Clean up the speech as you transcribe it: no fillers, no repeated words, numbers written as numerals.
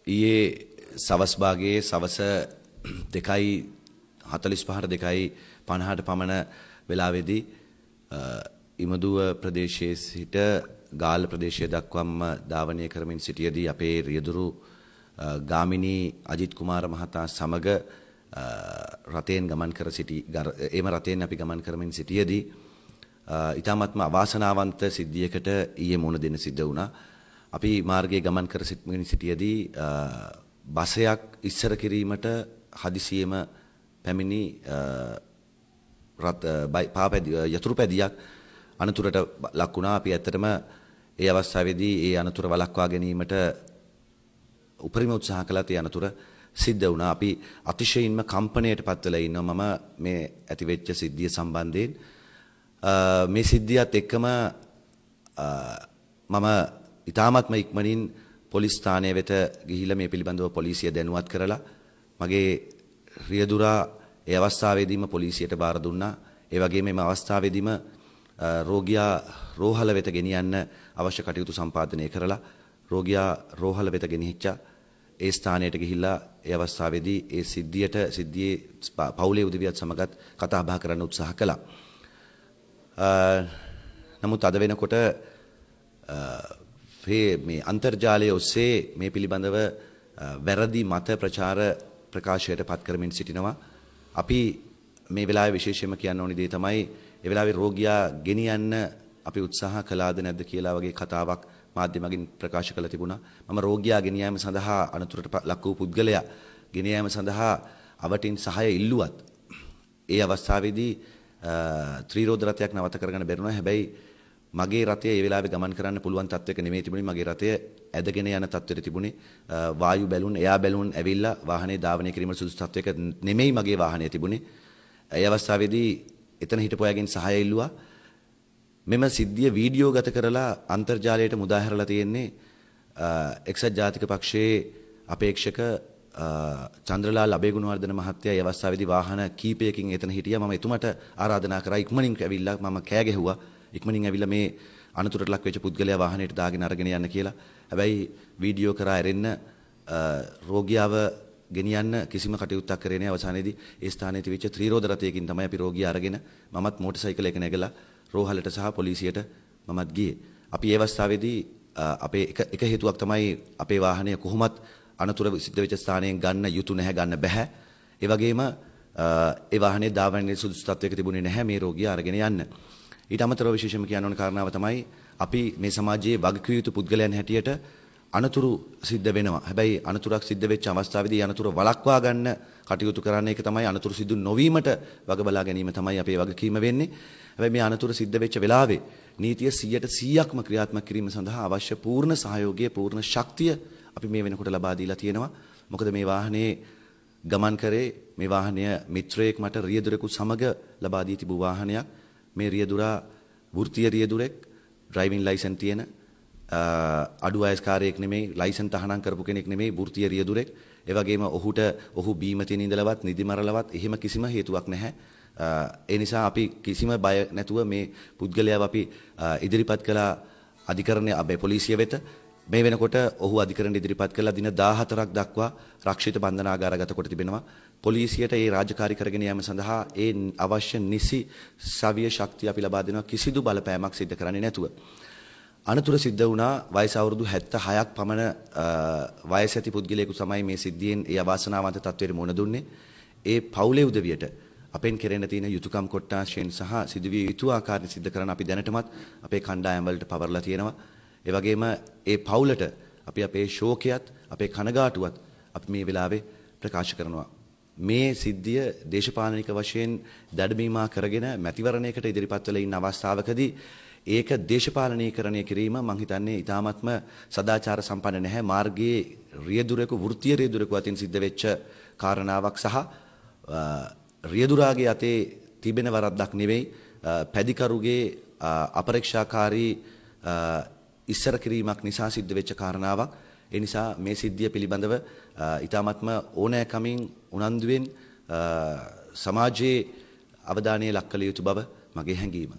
ඊයේ සවස් භාගයේ සවස 2:45ට 2:50ට පමණ වෙලාවේදී ඉමදුව ප්‍රදේශයේ සිට ගාල්ල ප්‍රදේශය දක්වාම ධාවනය කරමින් සිටියේදී අපේ රියදුරු ගාමිණී අජිත් කුමාර මහතා සමග රතෙන් ගමන් කර සිටි එම රතෙන් අපි ගමන් කරමින් සිටියේදී ඊටාත්ම අවාසනාවන්ත සිද්ධියකට ඊයේ මුහුණ දෙන්න සිද්ධ වුණා. අපි මාර්ගයේ ගමන් කර සිටියේදී බසයක් ඉස්සර කිරීමට හදිසියෙම පැමිණි යතුරු පැදියක් අනතුරට ලක් වුණා. අපි ඇත්තටම ඒ අවස්ථාවේදී ඒ අනතුර වළක්වා ගැනීමට උපරිම උත්සාහ කළත් ඒ අනතුර සිද්ධ වුණා. අපි අතිශයින්ම කම්පණයට පත් වෙලා ඉන්නවා මම මේ ඇතිවෙච්ච සිද්ධිය සම්බන්ධයෙන්. මේ සිද්ධියත් එක්කම මම ඉතාමත්ම ඉක්මනින් පොලිස් ස්ථානය වෙත ගිහිල්ලා මේ පිළිබඳව පොලිසිය දැනුවත් කරලා මගේ රියදුරා ඒ අවස්ථාවේදීම පොලිසියට බාර දුන්නා. ඒ වගේම මේ අවස්ථාවේදීම රෝගියා රෝහල වෙත ගෙනියන්න අවශ්‍ය කටයුතු සම්පාදනය කරලා රෝගියා රෝහල වෙත ගෙනිහිච්චා. ඒ ස්ථානයට ගිහිල්ලා ඒ අවස්ථාවේදී ඒ සිද්ධියේ පවුලේ උදවියත් සමගත් කතා බහ කරන්න උත්සාහ කළා. නමුත් අද වෙනකොට මේ අන්තර්ජාලය ඔස්සේ මේ පිළිබඳව වැරදි මත ප්‍රකාශයට පත් කරමින් සිටිනවා. අපි මේ වෙලාවේ විශේෂයෙන්ම කියන්න ඕනි දේ තමයි ඒ වෙලාවේ රෝගියා ගෙනියන්න අපි උත්සාහ කළාද නැද්ද කියලා වගේ කතාවක් මාධ්‍යමකින් ප්‍රකාශ කළ තිබුණා. මම රෝගියා ගෙනියෑම සඳහා අනතුරට ලක් වූ පුද්ගලයා ගෙනියෑම සඳහා අවටින් සහාය ඉල්ලුවත් ඒ අවස්ථාවේදී ත්‍රිරෝද රථයක් නවත කරගන්න බැරුණා. හැබැයි මගේ රථය ඒ වෙලාවේ ගමන් කරන්න පුළුවන් තත්වයක නෙමෙයි තිබුණේ. මගේ රථය ඇදගෙන යන තත්ත්වෙට තිබුණේ. වායු බැලුන් එයා බැලුන් ඇවිල්ලා වාහනේ ධාවනය කිරීමට සුදුසු තත්වයක නෙමෙයි මගේ වාහනය තිබුණේ. ඒ අවස්ථාවේදී එතන හිටපු අයගෙන් සහාය ඉල්ලුවා. මෙම සිද්ධිය වීඩියෝ ගත කරලා අන්තර්ජාලයට මුදා හැරලා තියෙන්නේ එක්සත් ජාතික පක්ෂයේ අපේක්ෂක චන්ද්‍රලාල් අබේගුණවර්ධන මහත්තයා. ඒ අවස්ථාවේදී වාහන කීපයකින් එතන හිටියා. මම එතුමට ආරාධනා කරා ඉක්මනින් ඇවිල්ලා මම කෑ ගැහුවා. ඉක්මනින් ඇවිල්ලා මේ අනතුරට ලක් වෙච්ච පුද්ගලයා වාහනයට දාගෙන අරගෙන යන්න කියලා. හැබැයි වීඩියෝ කරා ඇරෙන්න රෝගියාව ගෙනියන්න කිසිම කටයුත්තක් කරේ නැහැ. අවසානයේදී ඒ ස්ථානයේ තිබිච්ච ත්‍රිරෝද රථයකින් තමයි අපි රෝගියා අරගෙන මමත් මෝටර් සයිකලයක නැගලා රෝහලට සහ පොලිසියට මමත් ගියේ. අපි ඒ අවස්ථාවේදී අපේ එක හේතුවක් තමයි අපේ වාහනය කොහොමත් අනතුර සිද්ධ වෙච්ච ස්ථානයෙන් ගන්න යුතු නැහැ, ගන්න බෑ. ඒ වගේම ඒ වාහනේ ධාවනයේ සුදුසු තත්වයක තිබුණේ නැහැ මේ රෝගියා අරගෙන යන්න. ඊට අමතරව විශේෂම කියන්න ඕන කාරණාව තමයි අපි මේ සමාජයේ වගකිය යුතු පුද්ගලයන් හැටියට අනතුරු සිද්ධ වෙනවා. හැබැයි අනතුරක් සිද්ධ වෙච්ච අවස්ථාවේදී අනතුර වළක්වා ගන්න කටයුතු කරන්න එක තමයි අනතුරු සිදු නොවීමට වග බලා ගැනීම තමයි අපේ වගකීම වෙන්නේ. හැබැයි මේ අනතුර සිද්ධ වෙච්ච වෙලාවේ නීතිය 100%ක්ම ක්‍රියාත්මක කිරීම සඳහා අවශ්‍ය පූර්ණ සහයෝගය, පූර්ණ ශක්තිය අපි මේ වෙනකොට ලබා දීලා තියෙනවා. මොකද මේ වාහනේ ගමන් කරේ මේ වාහනය මිත්‍රයෙක් මට රියදුරෙකු සමග ලබා දී තිබූ වාහනයක්. මේ රියදුරා වෘත්තීය රියදුරෙක්, ඩ්‍රයිවිං ලයිසන් තියෙන අඩු වයස්කාරයෙක් නෙමෙයි, ලයිසන් තහනම් කරපු කෙනෙක් නෙමෙයි, වෘත්තීය රියදුරෙක්. ඒ වගේම ඔහු බීම තියෙන ඉඳලවත් නිදි මරලවත් එහෙම කිසිම හේතුවක් නැහැ. ඒ නිසා අපි කිසිම බය නැතුව මේ පුද්ගලයාව අපි ඉදිරිපත් කළා අධිකරණයේ අපේ පොලිසිය වෙත. මේ වෙනකොට ඔහු අධිකරණයට ඉදිරිපත් කළා දින 14ක් දක්වා රක්ෂිත බන්ධනාගාරගත කොට තිබෙනවා. පොලිසියට ඒ රාජකාරී කරගෙන යාම සඳහා ඒ අවශ්‍ය නිසි සවිය ශක්තිය අපි ලබා දෙනවා, කිසිදු බලපෑමක් සිදු කරන්නේ නැතුව. අනතුර සිද්ධ වුණා වයස අවුරුදු 76ක් පමණ වයස ඇති පුද්ගලයෙකු තමයි මේ සිද්ධියෙන් ඒ අවාසනාවන්ත තත්ත්වයට මුහුණ දුන්නේ. ඒ පවුලේ උදවියට අපෙන් කෙරෙන්න තියෙන යුතුයකම් කොට්ටාශයෙන් සහ සිදුවිය යුතු ආකාරයෙන් සිද්ධ කරන අපි දැනටමත් අපේ කණ්ඩායම් වලට පවර්ලා තියෙනවා. ඒ වගේම ඒ පවුලට අපි අපේ ශෝකයත් අපේ කනගාටුවත් අපි මේ වෙලාවේ ප්‍රකාශ කරනවා. මේ සිද්ධිය දේශපාලනික වශයෙන් දඩමීමා කරගෙන මැතිවරණයකට ඉදිරිපත් වෙලා ඉන්න අවස්ථාවකදී ඒක දේශපාලනීකරණය කිරීම මම හිතන්නේ ඉතාමත්ම සදාචාර සම්පන්න නැහැ. මාර්ගයේ රියදුරෙකු, වෘත්තීය රියදුරෙකු අතින් සිද්ධ වෙච්ච කාරණාවක් සහ රියදුරාගේ අතේ තිබෙන වරද්දක් නෙවෙයි, පැදිකරුගේ අපරීක්ෂාකාරී ඉස්සර කිරීමක් නිසා සිද්ධ වෙච්ච කාරණාවක්. ඒ නිසා මේ සිද්ධිය පිළිබඳව ඉතාමත්ම ඕනෑකමින් උනන්දුවෙන් සමාජයේ අවධානය ලක් කළ යුතු බව මගේ හැඟීම.